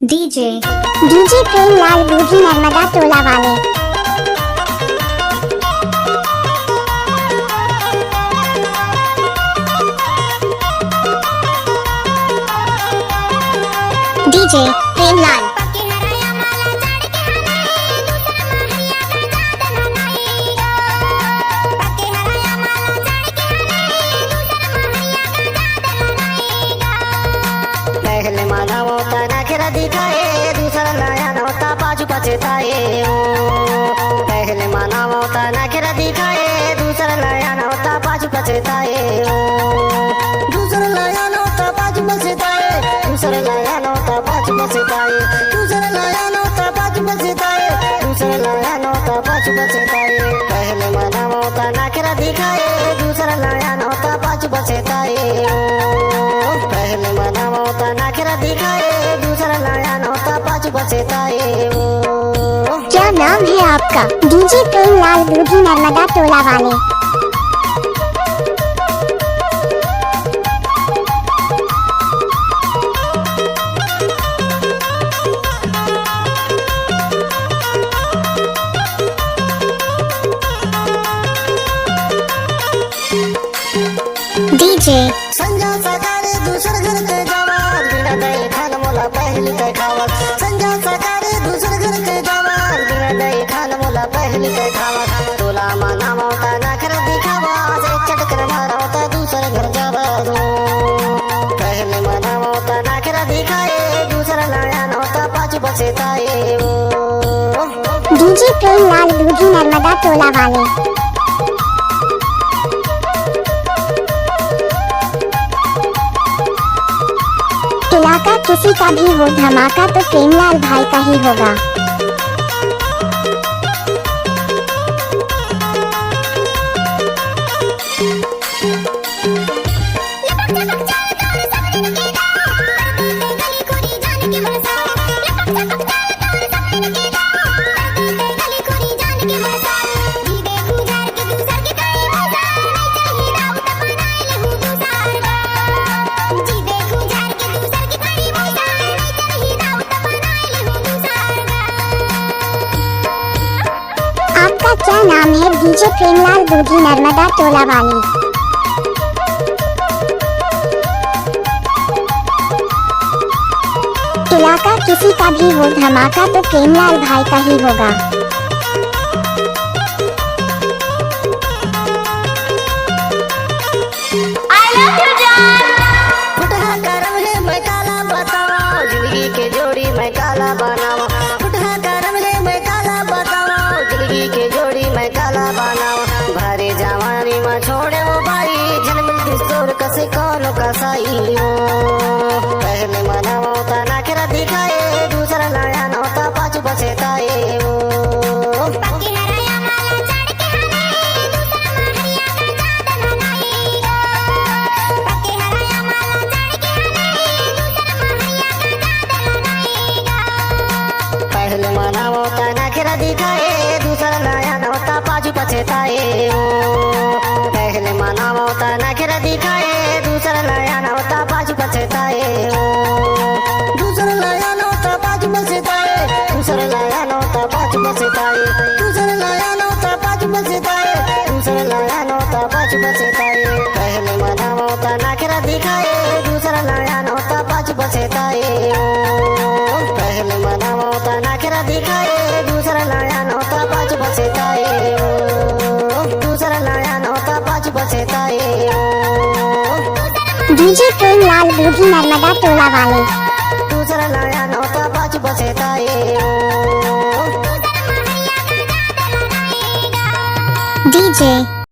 DJ Premlal बूढ़ी नर्मदा टोला वाले। DJ Premlal. पहले माना होता नखरा दिखाए, दूसरा नया होता पाछू पछताए। पहले माना होता नखरा दिखाए, दूसरा नया होता पाछू पछताए। दूसरा नया होता पाछू पछताए, दूसरा नया होता पाछू पछताए, दूसरा नया होता पाछू पछताए, दूसरा नया होता पाछू पछताए। पहले माना होता नखरा दिखाए, दूसरा नया होता पाछू पछताए। पहले मना होता नखरा दिखाए, दूसरा नया होता पाछू पछताए। क्या नाम है आपका? डीजे प्रेमलाल बूढ़ी नर्मदा टोला वाले। डीजे संजा सकारे दूसर घर के जवान, बिना दही खान मोला पहली के खावत। संजा सकारे दूसर घर के जवान, बिना दही खान मोला पहली के खावत। तोला माना होता नखरा दिखावा, एक चटकर मारा होता दूसरे घर जावा। पहले मना होता नखरा दिखाए, दूसरा नया होता पाछू पछताए। डीजे प्रेमलाल बूढ़ी नर्मदा टोला वाले। इलाका किसी का भी हो धमाका तो प्रेमलाल भाई का ही होगा। आपका क्या नाम है? डीजे प्रेमलाल बूढ़ी नर्मदा टोला वाली। इलाका किसी का भी हो धमाका तो प्रेमलाल भाई का ही होगा। फुटहा करम है मैं काला बताओ, जिंदगी के जोड़ी मैं काला बनाओ। फुटहा करम है मैं काला बताओ, जिंदगी के जोड़ी मैं काला बनाओ। भरे जवानी में छोड़े वो भाई, जन्म किशोर कसे कौन कसाई हो। पहले मना होता नखरा दिखाए, दूसरा नया होता पाछू पछताए। पहले मना होता नखरा दिखाए, दूसरा नया होता पाछू पछताए। पहले मना होता नखरा दिखाए, दूसरा नया होता पाछू पछताए। दूसरा नया होता पाछू पछताए, दूसरा नया होता पाछू पछताए, दूसरा नया होता पाछू पछताए, दूसरा नया होता पाछू पछताए। पहले मना होता नखरा दिखाए, दूसरा नया होता पाछू पछताए। पहले मना होता नखरा दिखाए, दूसरा नया होता पाछू पछताए। दूसरा नया होता पाछू पछताए। डीजे प्रेमलाल बूढ़ी नर्मदा टोला वाले। दूसरा नया होता पाछू पछताए। डीजे